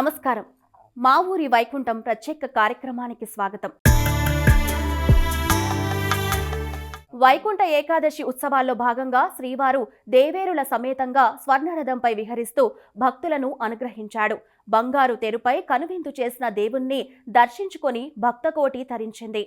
నమస్కారం. మా ఊరి వైకుంఠం ప్రత్యేక కార్యక్రమానికి స్వాగతం. వైకుంఠ ఏకాదశి ఉత్సవాల్లో భాగంగా శ్రీవారు దేవేరుల సమేతంగా స్వర్ణరథంపై విహరిస్తూ భక్తులను అనుగ్రహించాడు. బంగారు తెరుపై కనువిందు చేసిన దేవుణ్ణి దర్శించుకొని భక్తకోటి తరించింది.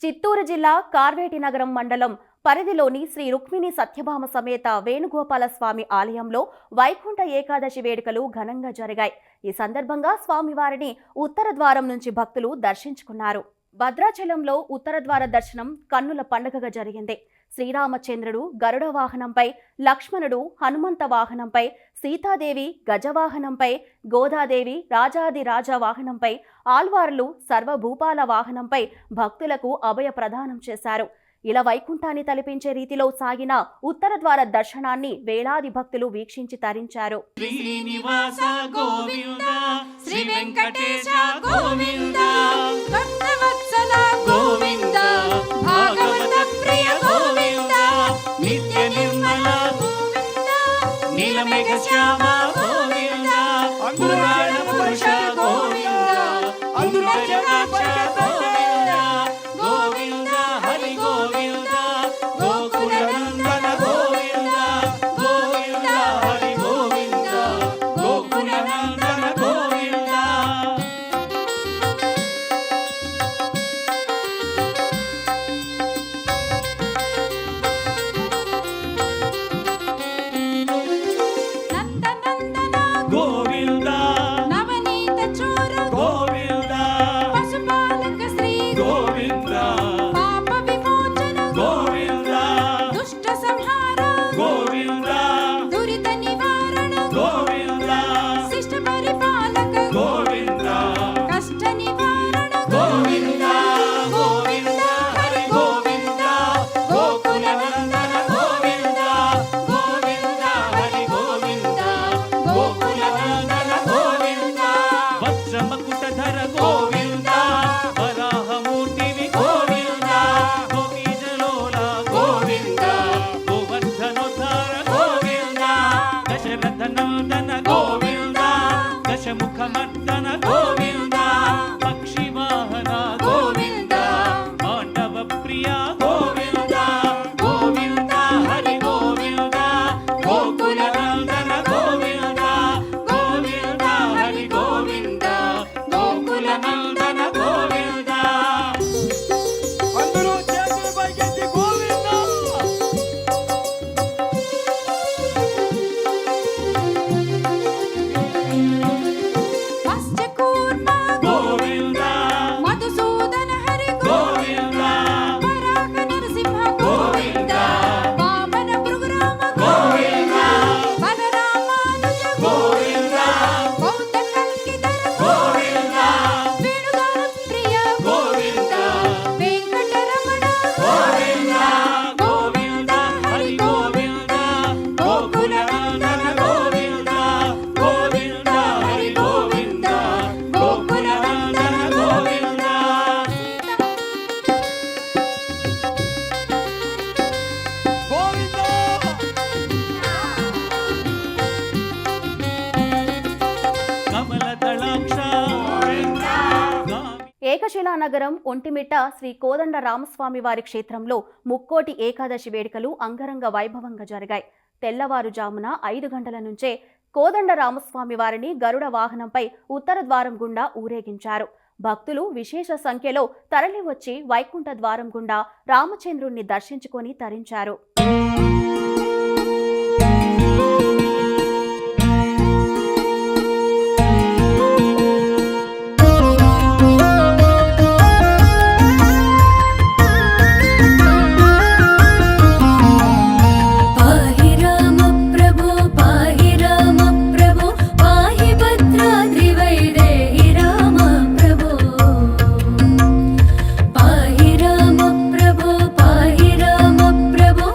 చిత్తూరు జిల్లా కార్వేటి నగరం మండలం పరిధిలోని శ్రీ రుక్మిణి సత్యభామ సమేత వేణుగోపాల స్వామి ఆలయంలో వైకుంఠ ఏకాదశి వేడుకలు ఘనంగా జరిగాయి. ఈ సందర్భంగా స్వామివారిని ఉత్తర ద్వారం నుంచి భక్తులు దర్శించుకున్నారు. భద్రాచలంలో ఉత్తర ద్వార దర్శనం కన్నుల పండుగగా జరిగింది. శ్రీరామచంద్రుడు గరుడ వాహనంపై, లక్ష్మణుడు హనుమంత వాహనంపై, సీతాదేవి గజవాహనంపై, గోదాదేవి రాజాది రాజా వాహనంపై, ఆల్వార్లు సర్వభూపాల వాహనంపై భక్తులకు అభయ ప్రదానం చేశారు. ఇలా వైకుంఠాన్ని తలపించే రీతిలో సాగిన ఉత్తర ద్వార దర్శనాన్ని వేలాది భక్తులు వీక్షించి తరించారు. శ్రీనివాస గోవింద, శ్రీ వెంకటేశ గోవింద, భక్తవత్సల గోవింద, భాగవత ప్రియ గోవింద, నిత్య నిర్మల గోవింద, నీలమేఘ శ్యామ గోవింద, పురాణ పురుష గోవింద, అంబుజనాక్ష గోవింద, గోవింద హరి గోవింద, గోకుల నందన గోవింద, గోవింద హరి గోవింద, గోకుల నందన గోవింద. నందనందన గోవింద, నవనీత చోర గోవింద, పశుపాలక శ్రీ గోవింద, పాప విమోచన గోవింద, దుష్ట సంహార గోవింద, దురిత నివారణ గోవింద, శిష్ట పరిపాలక గోవింద, కష్ట నివారణ గోవింద, గోవింద హరి గోవింద, గోకుల నందన గోవింద, గోవింద హరి గోవింద, గోకుల నందన గోవింద, వజ్రమకుటధర గోవింద, వరాహమూర్తివి గోవింద, గోపీజలోల గోవింద, గోవర్ధనోద్ధార గోవింద, దశరథ నందన గోవింద, దశముఖమర్దన గోవింద, పక్షివాహన గోవింద, పాండవ ప్రియ గోవింద, గోవింద హరి గోవింద, గోకుల నందన గోవింద, గోవింద హరి గోవింద, గోకుల నందన గోవింద. అందరూ చేతులు పైకెత్తి గోవింద. మత్స్యకూర్మ గోవింద, మధుసూదన హరి గోవింద, వరాహ నరసింహ గోవింద, వామన భృగురామ గోవింద, వనరామానుజ గోవింద, బౌద్ధ కల్కిధర గోవింద, వేణుగాన ప్రియ గోవింద, వెంకటరమణ గోవింద, గోవింద హరి గోవింద, గోకుల నందన గోవింద, గోవింద హరి గోవింద, గోకుల నందన గోవింద. కమలదళాక్ష ఏకశిలానగరం ఒంటిమిట్ట శ్రీ కోదండ రామస్వామి వారి క్షేత్రంలో ముక్కోటి ఏకాదశి వేడుకలు అంగరంగ వైభవంగా జరిగాయి. తెల్లవారుజామున 5 గంటల నుంచే కోదండ రామస్వామి వారిని గరుడ వాహనంపై ఉత్తర ద్వారం గుండా ఊరేగించారు. భక్తులు విశేష సంఖ్యలో తరలివచ్చి వైకుంఠ ద్వారం గుండా రామచంద్రుణ్ణి దర్శించుకొని తరించారు. पाहि राम प्रभो पाहि राम प्रभो पाहि भद्राद्रिवैदेहि राम प्रभो पाहि राम प्रभो पाहि राम प्रभो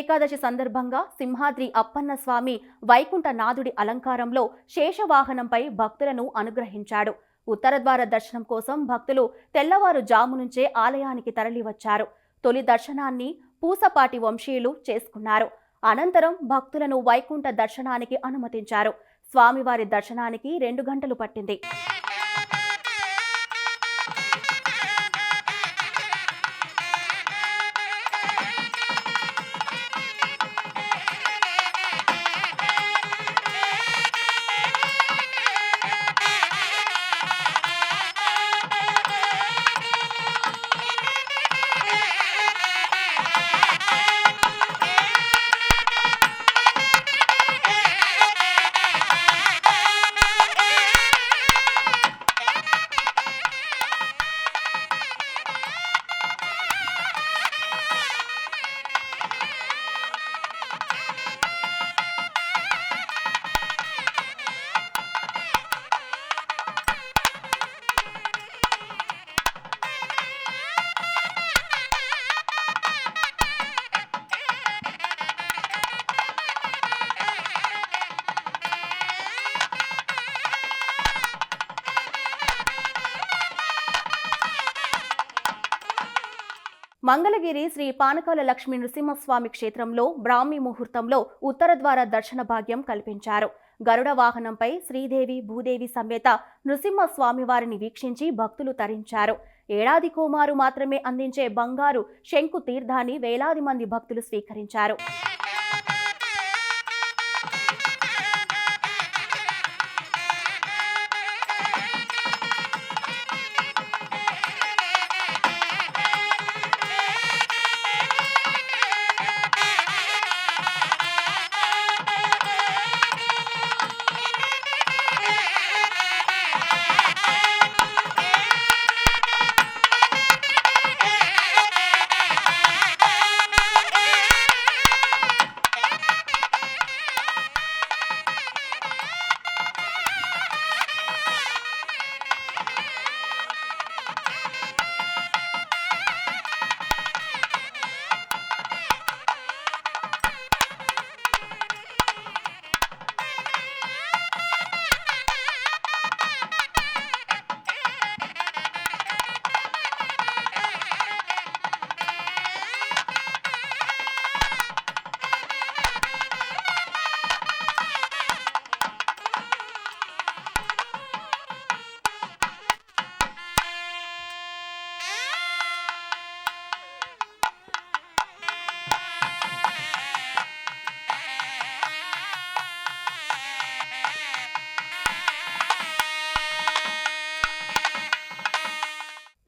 ఏకాదశి సందర్భంగా సింహాద్రి అప్పన్న స్వామి వైకుంఠనాథుడి అలంకారంలో శేషవాహనంపై భక్తులను అనుగ్రహించాడు. ఉత్తర ద్వార దర్శనం కోసం భక్తులు తెల్లవారుజాము నుంచే ఆలయానికి తరలివచ్చారు. తొలి దర్శనాన్ని పూసపాటి వంశీయులు చేసుకున్నారు. అనంతరం భక్తులను వైకుంఠ దర్శనానికి అనుమతించారు. స్వామివారి దర్శనానికి 2 గంటలు పట్టింది. మంగళగిరి శ్రీ పానకాల లక్ష్మీ నృసింహస్వామి క్షేత్రంలో బ్రాహ్మీ ముహూర్తంలో ఉత్తర ద్వార దర్శన భాగ్యం కల్పించారు. గరుడ వాహనంపై శ్రీదేవి భూదేవి సమేత నృసింహస్వామి వారిని వీక్షించి భక్తులు తరించారు. ఏడాది కోమారు మాత్రమే అందించే బంగారు శంకు తీర్థాన్ని వేలాది మంది భక్తులు స్వీకరించారు.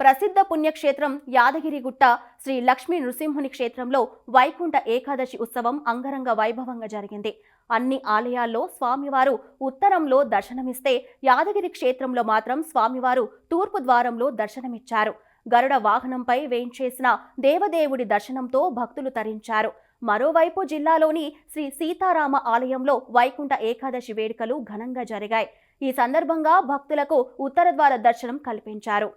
ప్రసిద్ధ పుణ్యక్షేత్రం యాదగిరిగుట్ట శ్రీ లక్ష్మీ నృసింహుని క్షేత్రంలో వైకుంఠ ఏకాదశి ఉత్సవం అంగరంగ వైభవంగా జరిగింది. అన్ని ఆలయాల్లో స్వామివారు ఉత్తరంలో దర్శనమిస్తే యాదగిరి క్షేత్రంలో మాత్రం స్వామివారు తూర్పు ద్వారంలో దర్శనమిచ్చారు. గరుడ వాహనంపై వేంచేసిన దేవదేవుడి దర్శనంతో భక్తులు తరించారు. మరోవైపు జిల్లాలోని శ్రీ సీతారామ ఆలయంలో వైకుంఠ ఏకాదశి వేడుకలు ఘనంగా జరిగాయి. ఈ సందర్భంగా భక్తులకు ఉత్తర ద్వార దర్శనం కల్పించారు.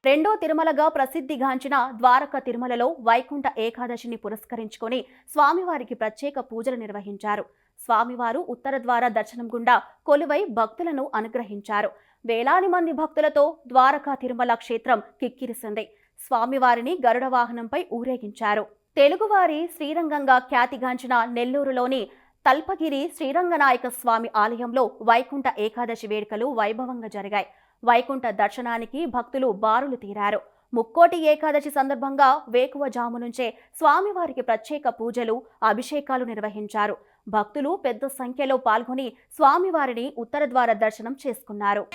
రెండో తిరుమలగా ప్రసిద్ధిగాంచిన ద్వారకా తిరుమలలో వైకుంఠ ఏకాదశిని పురస్కరించుకొని స్వామివారికి ప్రత్యేక పూజలు నిర్వహించారు. స్వామివారు ఉత్తర ద్వార దర్శనం గుండా కొలువై భక్తులను అనుగ్రహించారు. వేలాది మంది భక్తులతో ద్వారకా తిరుమల క్షేత్రం కిక్కిరిసింది. స్వామివారిని గరుడ వాహనంపై ఊరేగించారు. తెలుగువారి శ్రీరంగంగా ఖ్యాతిగాంచిన నెల్లూరులోని తల్పగిరి శ్రీరంగనాయక స్వామి ఆలయంలో వైకుంఠ ఏకాదశి వేడుకలు వైభవంగా జరిగాయి. వైకుంఠ దర్శనానికి భక్తులు బారులు తీరారు. ముక్కోటి ఏకాదశి సందర్భంగా వేకువజాము నుంచే స్వామివారికి ప్రత్యేక పూజలు, అభిషేకాలు నిర్వహించారు. భక్తులు పెద్ద సంఖ్యలో పాల్గొని స్వామివారిని ఉత్తర ద్వార దర్శనం చేసుకున్నారు.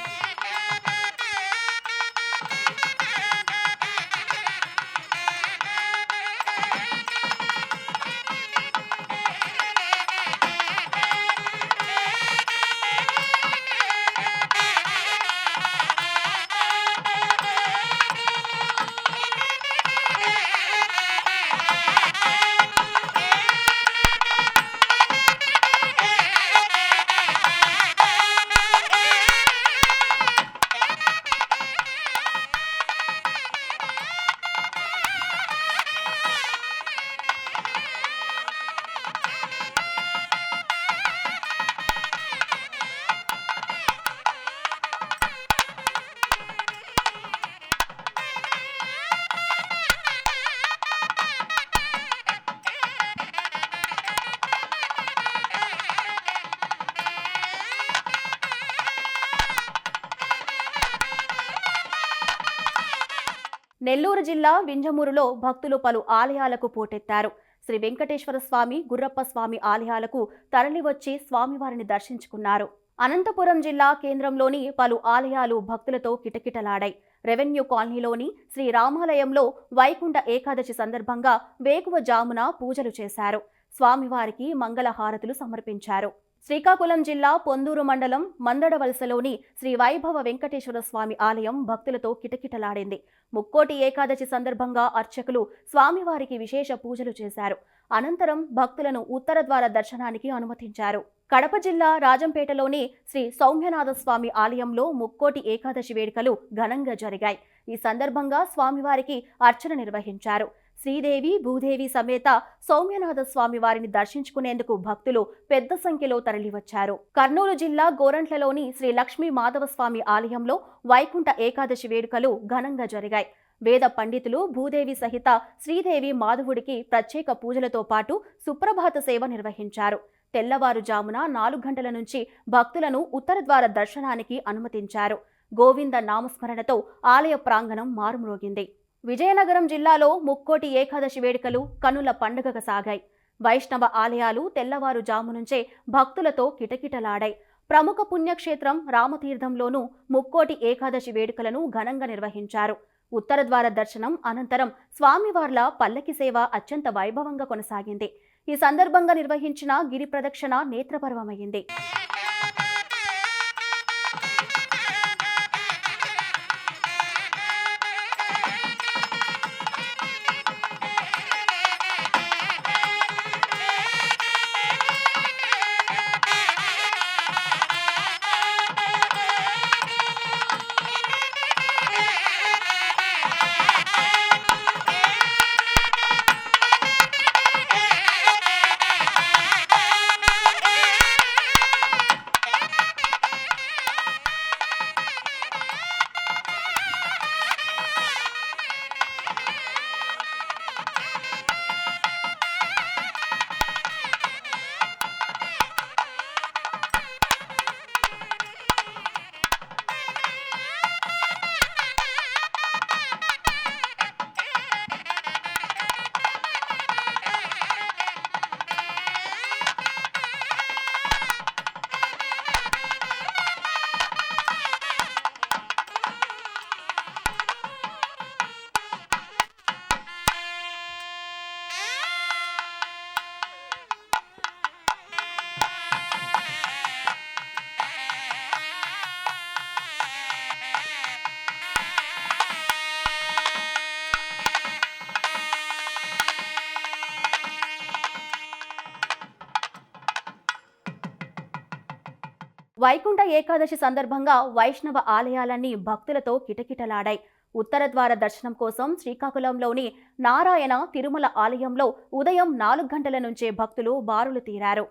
నెల్లూరు జిల్లా వింజమూరులో భక్తులు పలు ఆలయాలకు పోటెత్తారు. శ్రీ వెంకటేశ్వర స్వామి, గుర్రప్ప స్వామి ఆలయాలకు తరలివచ్చి స్వామివారిని దర్శించుకున్నారు. అనంతపురం జిల్లా కేంద్రంలోని పలు ఆలయాలు భక్తులతో కిటకిటలాడాయి. రెవెన్యూ కాలనీలోని శ్రీ రామాలయంలో వైకుంఠ ఏకాదశి సందర్భంగా వేకువజామున పూజలు చేశారు. స్వామివారికి మంగళహారతులు సమర్పించారు. శ్రీకాకుళం జిల్లా పొందూరు మండలం మందడవలసలోని శ్రీ వైభవ వెంకటేశ్వర స్వామి ఆలయం భక్తులతో కిటకిటలాడింది. ముక్కోటి ఏకాదశి సందర్భంగా అర్చకులు స్వామివారికి విశేష పూజలు చేశారు. అనంతరం భక్తులను ఉత్తర ద్వార దర్శనానికి అనుమతించారు. కడప జిల్లా రాజంపేటలోని శ్రీ సౌమ్యనాథ స్వామి ఆలయంలో ముక్కోటి ఏకాదశి వేడుకలు ఘనంగా జరిగాయి. ఈ సందర్భంగా స్వామివారికి అర్చన నిర్వహించారు. శ్రీదేవి, భూదేవి సమేత సౌమ్యనాథ స్వామి వారిని దర్శించుకునేందుకు భక్తులు పెద్ద సంఖ్యలో తరలివచ్చారు. కర్నూలు జిల్లా గోరంట్లలోని శ్రీ లక్ష్మీ మాధవ స్వామి ఆలయంలో వైకుంఠ ఏకాదశి వేడుకలు ఘనంగా జరిగాయి. వేద పండితులు భూదేవి సహిత శ్రీదేవి మాధవుడికి ప్రత్యేక పూజలతో పాటు సుప్రభాత సేవ నిర్వహించారు. తెల్లవారుజామున 4 గంటల నుంచి భక్తులను ఉత్తర ద్వార దర్శనానికి అనుమతించారు. గోవింద నామస్మరణతో ఆలయ ప్రాంగణం మారుమ్రోగింది. విజయనగరం జిల్లాలో ముక్కోటి ఏకాదశి వేడుకలు కనుల పండుగగా సాగాయి. వైష్ణవ ఆలయాలు తెల్లవారుజాము నుంచే భక్తులతో కిటకిటలాడాయి. ప్రముఖ పుణ్యక్షేత్రం రామతీర్థంలోనూ ముక్కోటి ఏకాదశి వేడుకలను ఘనంగా నిర్వహించారు. ఉత్తర ద్వార దర్శనం అనంతరం స్వామివార్ల పల్లకి సేవ అత్యంత వైభవంగా కొనసాగింది. ఈ సందర్భంగా నిర్వహించిన గిరి ప్రదక్షిణ నేత్రపర్వమైంది. వైకుంఠ ఏకాదశి సందర్భంగా వైష్ణవ ఆలయాలన్నీ భక్తులతో కిటకిటలాడాయి. ఉత్తర ద్వార దర్శనం కోసం శ్రీకాకుళంలోని నారాయణ తిరుమల ఆలయంలో ఉదయం 4 గంటల నుంచే భక్తులు బారులు తీరారు.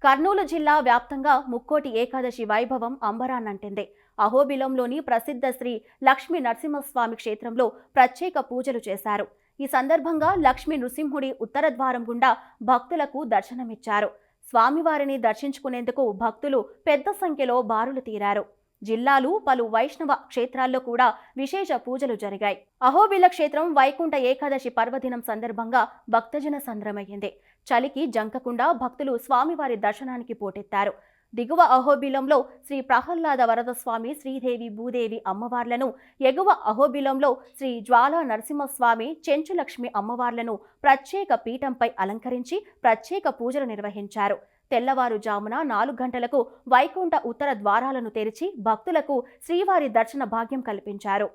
కర్నూలు జిల్లా వ్యాప్తంగా ముక్కోటి ఏకాదశి వైభవం అంబరాన్నంటింది. అహోబిలంలోని ప్రసిద్ధ శ్రీ లక్ష్మీ నరసింహస్వామి క్షేత్రంలో ప్రత్యేక పూజలు చేశారు. ఈ సందర్భంగా లక్ష్మీ నృసింహుడి ఉత్తర ద్వారం గుండా భక్తులకు దర్శనమిచ్చారు. స్వామివారిని దర్శించుకునేందుకు భక్తులు పెద్ద సంఖ్యలో బారులు తీరారు. జిల్లాలు పలు వైష్ణవ క్షేత్రాల్లో కూడా విశేష పూజలు జరిగాయి. అహోబిల క్షేత్రం వైకుంఠ ఏకాదశి పర్వదినం సందర్భంగా భక్తజన సంద్రమయ్యింది. చలికి జంకకుండా భక్తులు స్వామివారి దర్శనానికి పోటెత్తారు. దిగువ అహోబిలంలో శ్రీ ప్రహ్లాద వరద స్వామి, శ్రీదేవి భూదేవి అమ్మవార్లను, ఎగువ అహోబిలంలో శ్రీ జ్వాలా నరసింహస్వామి, చెంచులక్ష్మి అమ్మవార్లను ప్రత్యేక పీఠంపై అలంకరించి ప్రత్యేక పూజలు నిర్వహించారు. తెల్లవారుజామున 4 గంటలకు వైకుంఠ ఉత్తర ద్వారాలను తెరిచి భక్తులకు శ్రీవారి దర్శన భాగ్యం కల్పించారు.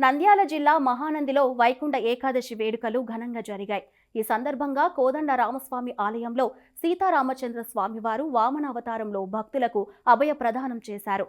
నంద్యాల జిల్లా మహానందిలో వైకుంఠ ఏకాదశి వేడుకలు ఘనంగా జరిగాయి. ఈ సందర్భంగా కోదండ రామస్వామి ఆలయంలో సీతారామచంద్ర స్వామివారు వామన అవతారంలో భక్తులకు అభయ ప్రదానం చేశారు.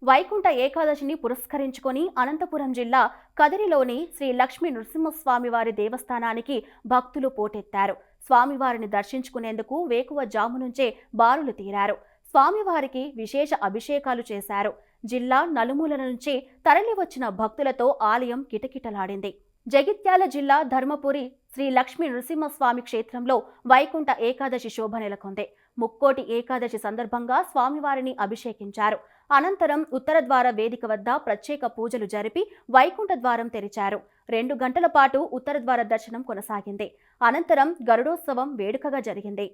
వైకుంఠ ఏకాదశిని పురస్కరించుకొని అనంతపురం జిల్లా కదిరిలోని శ్రీ లక్ష్మీ నృసింహస్వామి వారి దేవస్థానానికి భక్తులు పోటెత్తారు. స్వామివారిని దర్శించుకునేందుకు వేకువ జాము నుంచే బారులు తీరారు. స్వామివారికి విశేష అభిషేకాలు చేశారు. జిల్లా నలుమూలల నుంచి తరలివచ్చిన భక్తులతో ఆలయం కిటకిటలాడింది. జగిత్యాల జిల్లా ధర్మపురి శ్రీ లక్ష్మీ నృసింహస్వామి క్షేత్రంలో వైకుంఠ ఏకాదశి శోభ నెలకొంది. ముక్కోటి ఏకాదశి సందర్భంగా స్వామివారిని అభిషేకించారు. అనంతరం ఉత్తర ద్వార వేదిక వద్ద ప్రత్యేక పూజలు జరిపి వైకుంఠ ద్వారం తెరిచారు. 2 గంటల పాటు ఉత్తర ద్వార దర్శనం కొనసాగింది. అనంతరం గరుడోత్సవం వేడుకగా జరిగింది.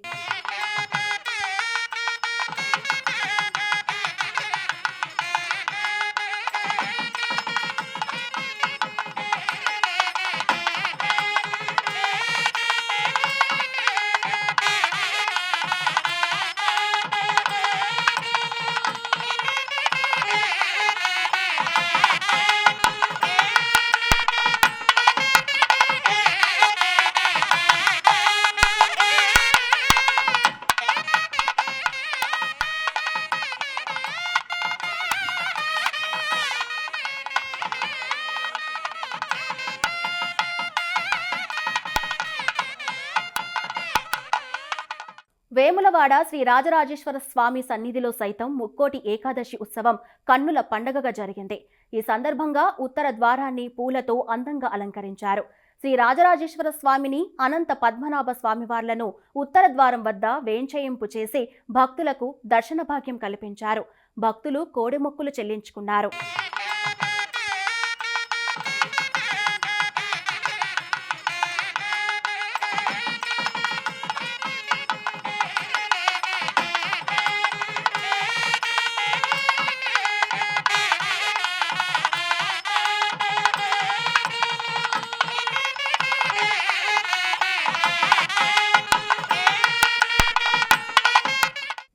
వేములవాడ శ్రీ రాజరాజేశ్వర స్వామి సన్నిధిలో సైతం ముక్కోటి ఏకాదశి ఉత్సవం కన్నుల పండగగా జరిగింది. ఈ సందర్భంగా ఉత్తర ద్వారాన్ని పూలతో అందంగా అలంకరించారు. శ్రీ రాజరాజేశ్వర స్వామిని, అనంత పద్మనాభ స్వామివార్లను ఉత్తర ద్వారం వద్ద వేంచేయింపు చేసి భక్తులకు దర్శన భాగ్యం కల్పించారు. భక్తులు కోడి మొక్కులు చెల్లించుకున్నారు.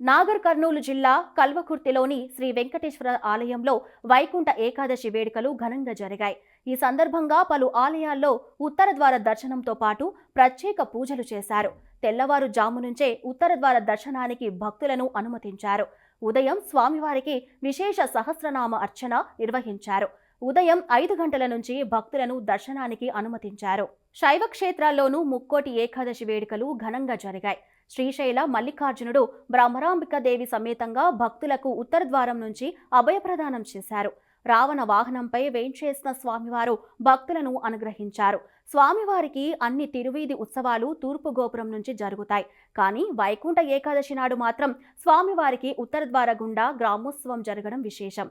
నాగర్ కర్నూలు జిల్లా కల్వకుర్తిలోని శ్రీ వెంకటేశ్వర ఆలయంలో వైకుంఠ ఏకాదశి వేడుకలు ఘనంగా జరిగాయి. ఈ సందర్భంగా పలు ఆలయాల్లో ఉత్తర ద్వార దర్శనంతో పాటు ప్రత్యేక పూజలు చేశారు. తెల్లవారుజాము నుంచే ఉత్తర ద్వార దర్శనానికి భక్తులను అనుమతించారు. ఉదయం స్వామివారికి విశేష సహస్రనామ అర్చన నిర్వహించారు. ఉదయం 5 గంటల నుంచి భక్తులను దర్శనానికి అనుమతించారు. శైవ క్షేత్రాల్లోనూ ముక్కోటి ఏకాదశి వేడుకలు ఘనంగా జరిగాయి. శ్రీశైల మల్లికార్జునుడు బ్రహ్మరాంబికాదేవి సమేతంగా భక్తులకు ఉత్తర ద్వారం నుంచి అభయప్రదానం చేశారు. రావణ వాహనంపై వేంచేసిన స్వామివారు భక్తులను అనుగ్రహించారు. స్వామివారికి అన్ని తిరువీధి ఉత్సవాలు తూర్పు గోపురం నుంచి జరుగుతాయి. కానీ వైకుంఠ ఏకాదశి నాడు మాత్రం స్వామివారికి ఉత్తర ద్వార గుండా గ్రామోత్సవం జరగడం విశేషం.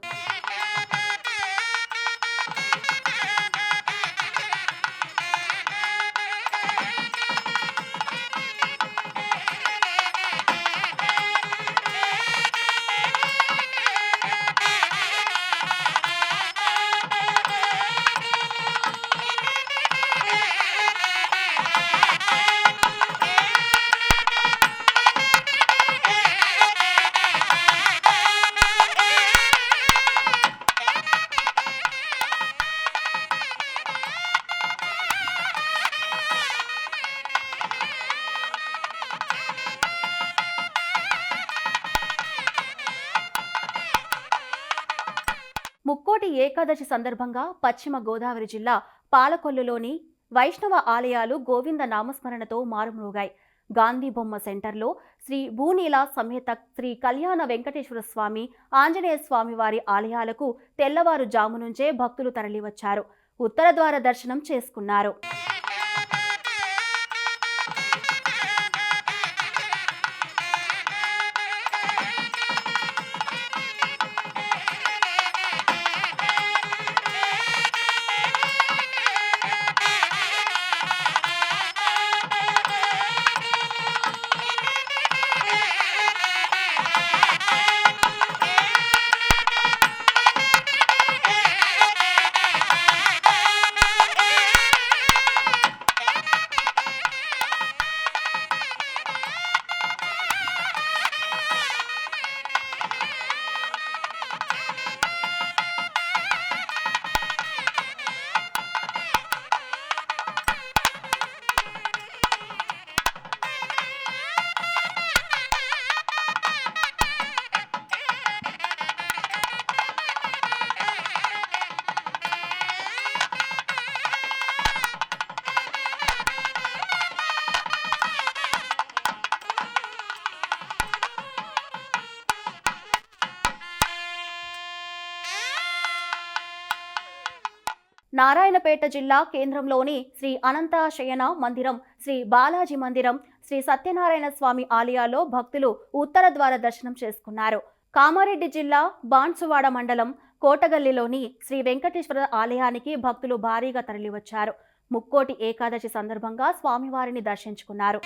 ముక్కోటి ఏకాదశి సందర్భంగా పశ్చిమ గోదావరి జిల్లా పాలకొల్లులోని వైష్ణవ ఆలయాలు గోవింద నామస్మరణతో మారుమ్రోగాయి. గాంధీ బొమ్మ సెంటర్లో శ్రీ భూనీల సమేత శ్రీ కళ్యాణ వెంకటేశ్వర స్వామి, ఆంజనేయ స్వామి వారి ఆలయాలకు తెల్లవారుజాము నుంచే భక్తులు తరలివచ్చారు. ఉత్తర ద్వార దర్శనం చేసుకున్నారు. నారాయణపేట జిల్లా కేంద్రంలోని శ్రీ అనంతాశయన మందిరం, శ్రీ బాలాజీ మందిరం, శ్రీ సత్యనారాయణ స్వామి ఆలయాల్లో భక్తులు ఉత్తర ద్వార దర్శనం చేసుకున్నారు. కామారెడ్డి జిల్లా బాన్సువాడ మండలం కోటగల్లిలోని శ్రీ వెంకటేశ్వర ఆలయానికి భక్తులు భారీగా తరలివచ్చారు. ముక్కోటి ఏకాదశి సందర్భంగా స్వామివారిని దర్శించుకున్నారు.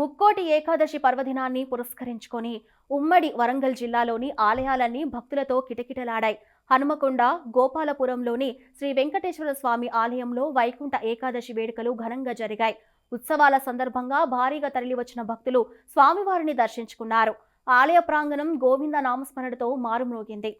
ముక్కోటి ఏకాదశి పర్వదినాన్ని పురస్కరించుకొని ఉమ్మడి వరంగల్ జిల్లాలోని ఆలయాలన్నీ భక్తులతో కిటకిటలాడాయి. హనుమకొండ గోపాలపురంలోని శ్రీ వెంకటేశ్వర స్వామి ఆలయంలో వైకుంఠ ఏకాదశి వేడుకలు ఘనంగా జరిగాయి. ఉత్సవాల సందర్భంగా భారీగా తరలివచ్చిన భక్తులు స్వామివారిని దర్శించుకున్నారు. ఆలయ ప్రాంగణం గోవింద నామస్మరణతో మారుమ్రోగింది.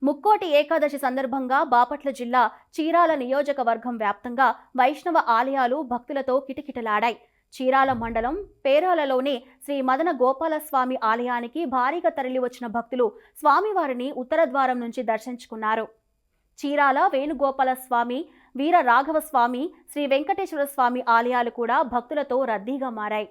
ముక్కోటి ఏకాదశి సందర్భంగా బాపట్ల జిల్లా చీరాల నియోజకవర్గం వ్యాప్తంగా వైష్ణవ ఆలయాలు భక్తులతో కిటకిటలాడాయి. చీరాల మండలం పేరాలలోని శ్రీ మదన గోపాలస్వామి ఆలయానికి భారీగా తరలివచ్చిన భక్తులు స్వామివారిని ఉత్తర ద్వారం నుంచి దర్శించుకున్నారు. చీరాల వేణుగోపాలస్వామి, వీర రాఘవస్వామి, శ్రీ వెంకటేశ్వర స్వామి ఆలయాలు కూడా భక్తులతో రద్దీగా మారాయి.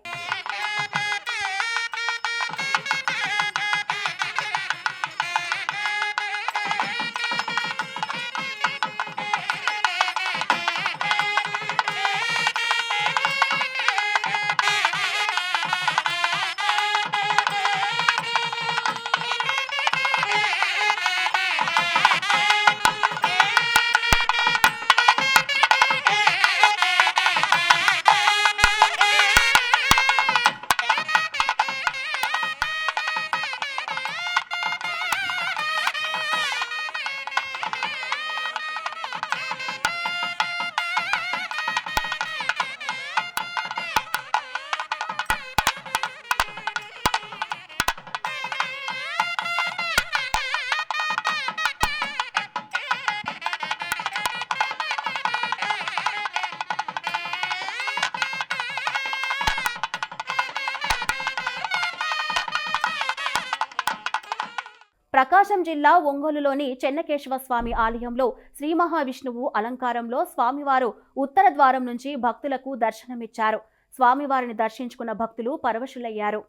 ప్రకాశం జిల్లా ఒంగోలులోని చెన్నకేశవ స్వామి ఆలయంలో శ్రీ మహావిష్ణువు అలంకారంలో స్వామివారు ఉత్తర ద్వారం నుంచి భక్తులకు దర్శనమిచ్చారు. స్వామివారిని దర్శించుకున్న భక్తులు పరవశులయ్యారు.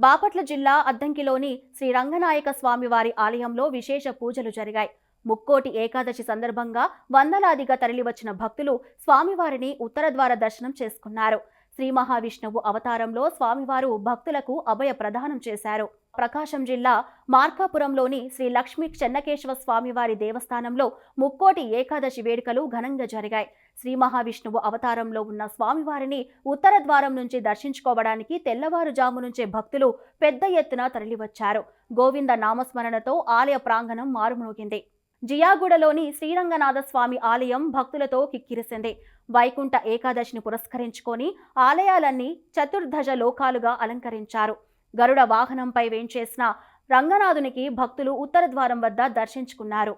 బాపట్ల జిల్లా అద్దంకిలోని శ్రీ రంగనాయక స్వామివారి ఆలయంలో విశేష పూజలు జరిగాయి. ముక్కోటి ఏకాదశి సందర్భంగా వందలాదిగా తరలివచ్చిన భక్తులు స్వామివారిని ఉత్తర ద్వార దర్శనం చేసుకున్నారు. శ్రీ మహావిష్ణువు అవతారంలో స్వామివారు భక్తులకు అభయ ప్రదానం చేశారు. ప్రకాశం జిల్లా మార్కాపురంలోని శ్రీ లక్ష్మీ చెన్నకేశవ స్వామివారి దేవస్థానంలో ముక్కోటి ఏకాదశి వేడుకలు ఘనంగా జరిగాయి. శ్రీ మహావిష్ణువు అవతారంలో ఉన్న స్వామివారిని ఉత్తర ద్వారం నుంచి దర్శించుకోవడానికి తెల్లవారుజాము నుంచే భక్తులు పెద్ద ఎత్తున తరలివచ్చారు. గోవింద నామస్మరణతో ఆలయ ప్రాంగణం మారుమ్రోగింది. జియాగూడలోని శ్రీరంగనాథ స్వామి ఆలయం భక్తులతో కిక్కిరిసింది. వైకుంఠ ఏకాదశిని పురస్కరించుకొని ఆలయాలన్నీ చతుర్ధజ లోకాలుగా అలంకరించారు. గరుడ వాహనంపై వేంచేసిన రంగనాథునికి భక్తులు ఉత్తర ద్వారం వద్ద దర్శించుకున్నారు.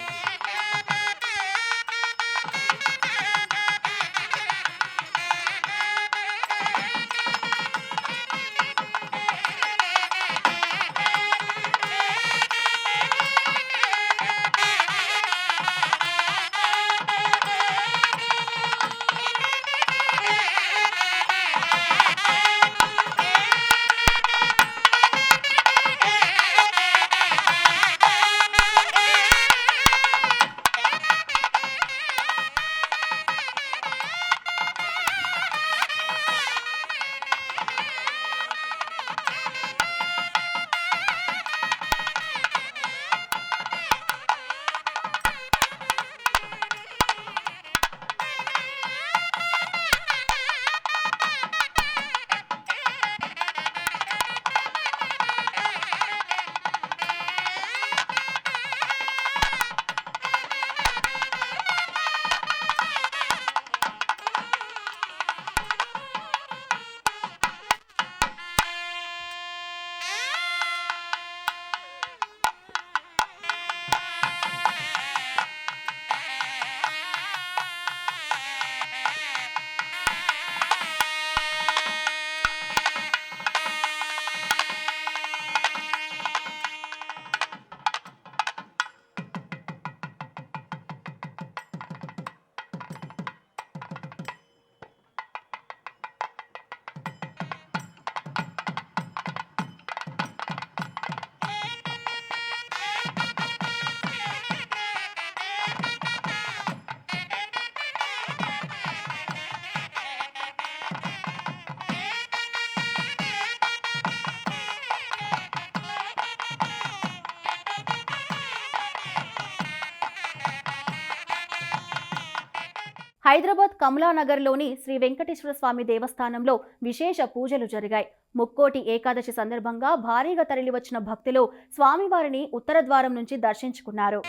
హైదరాబాద్ కమలానగర్లోని శ్రీ వెంకటేశ్వర స్వామి దేవస్థానంలో విశేష పూజలు జరిగాయి. ముక్కోటి ఏకాదశి సందర్భంగా భారీగా తరలివచ్చిన భక్తులు స్వామివారిని ఉత్తర ద్వారం నుంచి దర్శించుకున్నారు.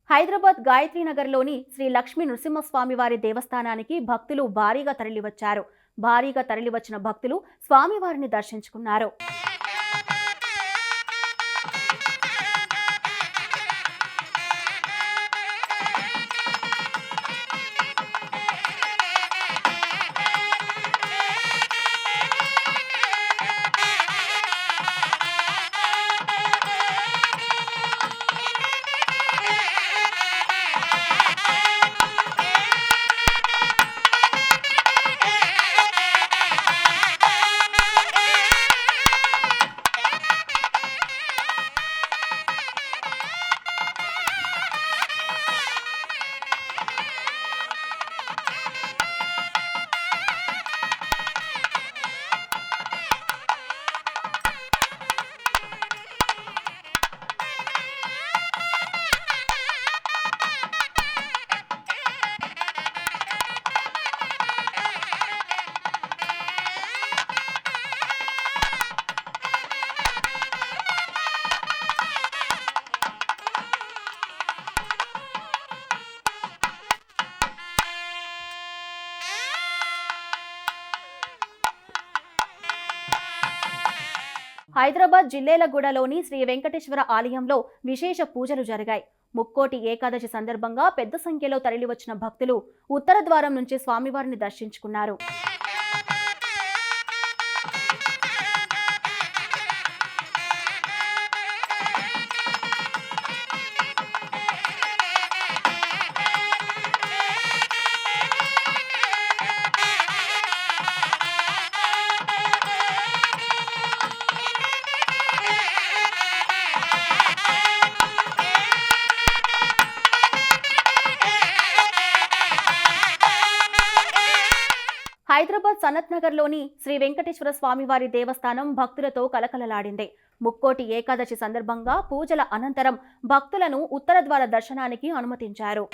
హైదరాబాద్ గాయత్రీనగర్లోని శ్రీ లక్ష్మీ నృసింహస్వామి వారి దేవస్థానానికి భక్తులు భారీగా తరలివచ్చారు. భారీగా తరలివచ్చిన భక్తులు స్వామివారిని దర్శించుకున్నారు. హైదరాబాద్ జిల్లేలగూడలోని శ్రీ వెంకటేశ్వర ఆలయంలో విశేష పూజలు జరిగాయి. ముక్కోటి ఏకాదశి సందర్భంగా పెద్ద సంఖ్యలో తరలివచ్చిన భక్తులు ఉత్తర ద్వారం నుంచి స్వామివారిని దర్శించుకున్నారు. హైదరాబాద్ సనత్ నగర్లోని శ్రీ వెంకటేశ్వర స్వామివారి దేవస్థానం భక్తులతో కలకలలాడింది. ముక్కోటి ఏకాదశి సందర్భంగా పూజల అనంతరం భక్తులను ఉత్తర ద్వార దర్శనానికి అనుమతించారు.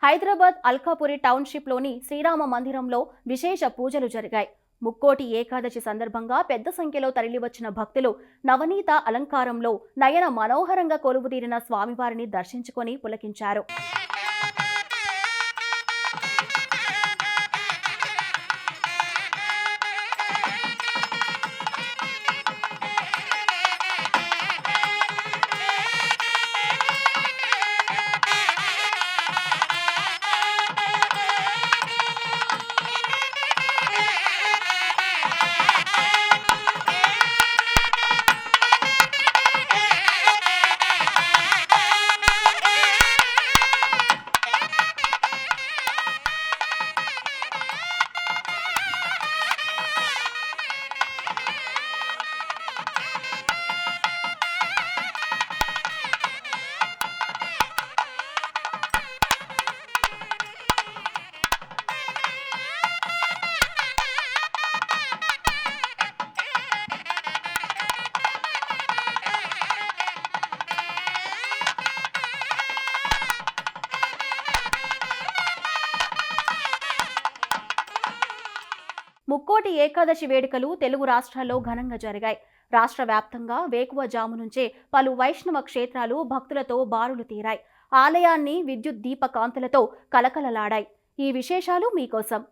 హైదరాబాద్ అల్కాపురి టౌన్షిప్లోని శ్రీరామ మందిరంలో విశేష పూజలు జరిగాయి. ముక్కోటి ఏకాదశి సందర్భంగా పెద్ద సంఖ్యలో తరలివచ్చిన భక్తులు నవనీత అలంకారంలో నయన మనోహరంగా కొలువుదీరిన స్వామివారిని దర్శించుకొని పులకించారు. ముక్కోటి ఏకాదశి వేడుకలు తెలుగు రాష్ట్రాల్లో ఘనంగా జరిగాయి. రాష్ట్ర వ్యాప్తంగా వేకువజాము నుంచే పలు వైష్ణవ క్షేత్రాలు భక్తులతో బారులు తీరాయి. ఆలయాన్ని విద్యుత్ దీప కాంతులతో కలకలలాడాయి. ఈ విశేషాలు మీకోసం.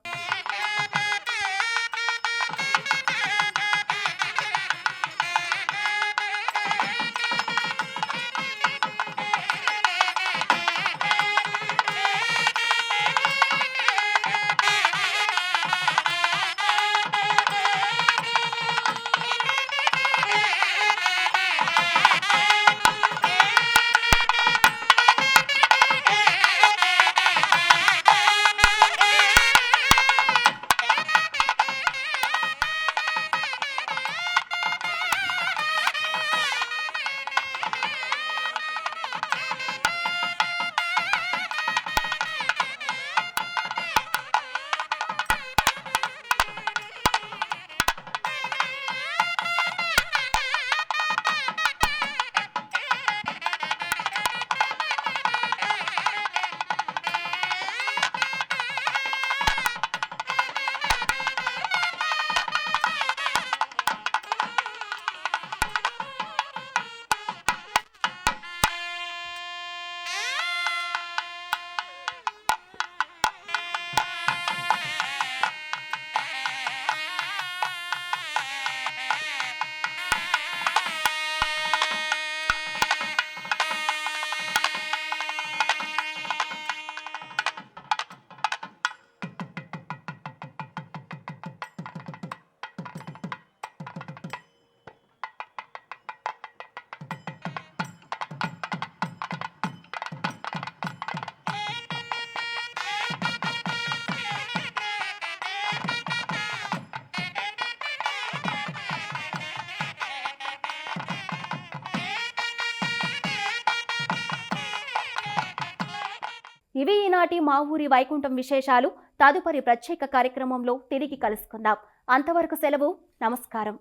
ఇవి ఈనాటి మా ఊరి వైకుంఠం విశేషాలు. తదుపరి ప్రత్యేక కార్యక్రమంలో తిరిగి కలుసుకుందాం. అంతవరకు సెలవు. నమస్కారం.